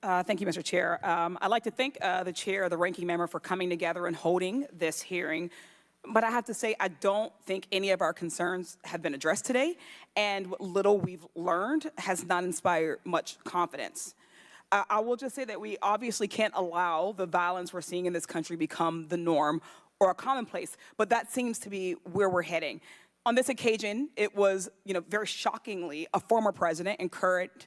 Thank you, Mr. Chair. I'd like to thank the chair, the ranking member, for coming together and holding this hearing. But I have to say, I don't think any of our concerns have been addressed today, and what little we've learned has not inspired much confidence. I will just say that we obviously can't allow the violence we're seeing in this country become the norm or a commonplace, but that seems to be where we're heading. On this occasion, it was, very shockingly, a former president and current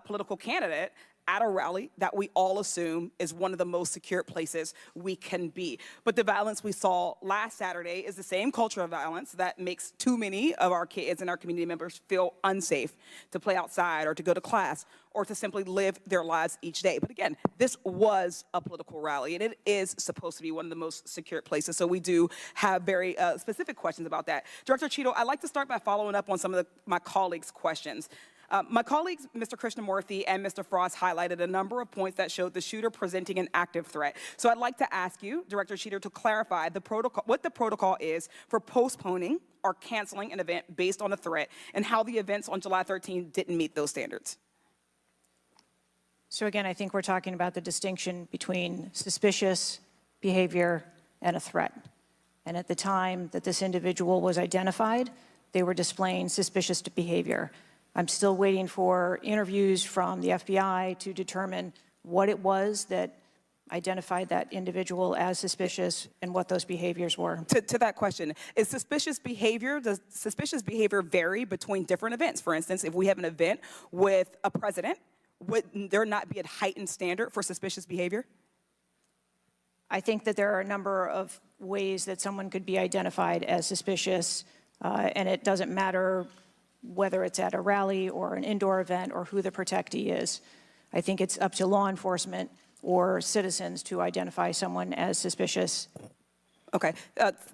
political candidate at a rally that we all assume is one of the most secure places we can be. But the violence we saw last Saturday is the same culture of violence that makes too many of our kids and our community members feel unsafe to play outside or to go to class or to simply live their lives each day. But again, this was a political rally, and it is supposed to be one of the most secure places. So we do have very specific questions about that. Director Cheatle, I'd like to start by following up on some of my colleagues' questions. My colleagues, Mr. Krishnamurthy and Mr. Frost, highlighted a number of points that showed the shooter presenting an active threat. So I'd like to ask you, Director Cheatle, to clarify what the protocol is for postponing or canceling an event based on a threat, and how the events on July 13th didn't meet those standards. So again, I think we're talking about the distinction between suspicious behavior and a threat. And at the time that this individual was identified, they were displaying suspicious behavior. I'm still waiting for interviews from the FBI to determine what it was that identified that individual as suspicious and what those behaviors were. To that question, does suspicious behavior vary between different events? For instance, if we have an event with a president, would there not be a heightened standard for suspicious behavior? I think that there are a number of ways that someone could be identified as suspicious, and it doesn't matter whether it's at a rally or an indoor event or who the protectee is. I think it's up to law enforcement or citizens to identify someone as suspicious. Okay,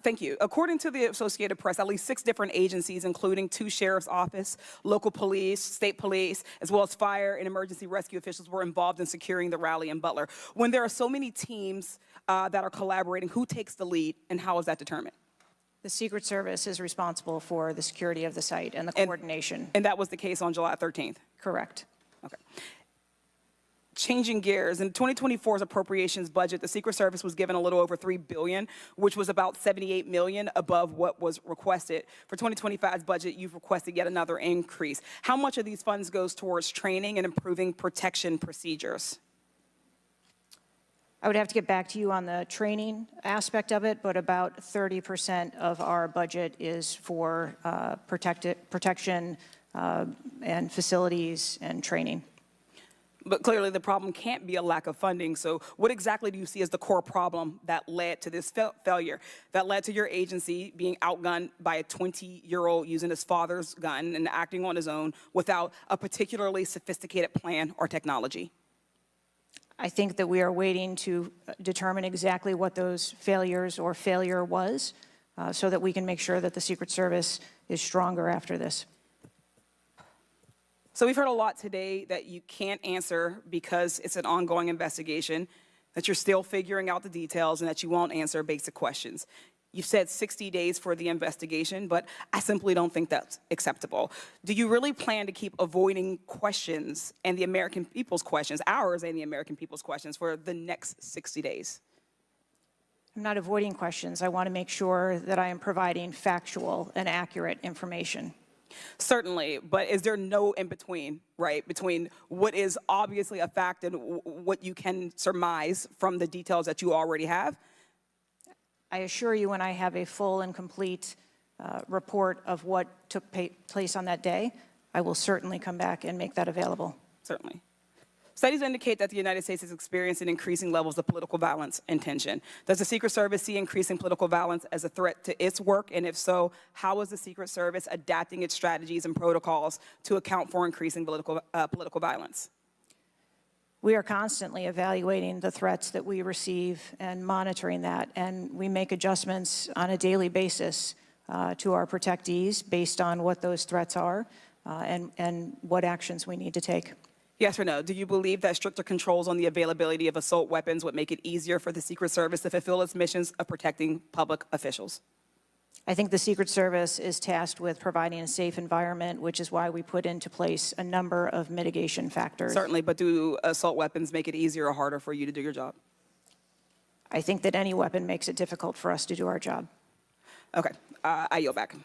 thank you. According to the Associated Press, at least 6 different agencies, including 2 sheriff's office, local police, state police, as well as fire and emergency rescue officials, were involved in securing the rally in Butler. When there are so many teams that are collaborating, who takes the lead and how is that determined? The Secret Service is responsible for the security of the site and the coordination. And that was the case on July 13th? Correct. Okay. Changing gears, in 2024's appropriations budget, the Secret Service was given a little over $3 billion, which was about $78 million above what was requested. For 2025's budget, you've requested yet another increase. How much of these funds goes towards training and improving protection procedures? I would have to get back to you on the training aspect of it, but about 30% of our budget is for protection and facilities and training. But clearly the problem can't be a lack of funding. So what exactly do you see as the core problem that led to this failure, that led to your agency being outgunned by a 20-year-old using his father's gun and acting on his own without a particularly sophisticated plan or technology? I think that we are waiting to determine exactly what those failures or failure was so that we can make sure that the Secret Service is stronger after this. So we've heard a lot today that you can't answer because it's an ongoing investigation, that you're still figuring out the details, and that you won't answer basic questions. You've said 60 days for the investigation, but I simply don't think that's acceptable. Do you really plan to keep avoiding questions and the American people's questions, ours and the American people's questions, for the next 60 days? I'm not avoiding questions. I want to make sure that I am providing factual and accurate information. Certainly, but is there no in-between, right, between what is obviously a fact and what you can surmise from the details that you already have? I assure you, when I have a full and complete report of what took place on that day, I will certainly come back and make that available. Certainly. Studies indicate that the United States is experiencing increasing levels of political violence and tension. Does the Secret Service see increasing political violence as a threat to its work? And if so, how is the Secret Service adapting its strategies and protocols to account for increasing political violence? We are constantly evaluating the threats that we receive and monitoring that, and we make adjustments on a daily basis to our protectees based on what those threats are and what actions we need to take. Yes or no? Do you believe that stricter controls on the availability of assault weapons would make it easier for the Secret Service to fulfill its missions of protecting public officials? I think the Secret Service is tasked with providing a safe environment, which is why we put into place a number of mitigation factors. Certainly, but do assault weapons make it easier or harder for you to do your job? I think that any weapon makes it difficult for us to do our job. Okay, I yield back.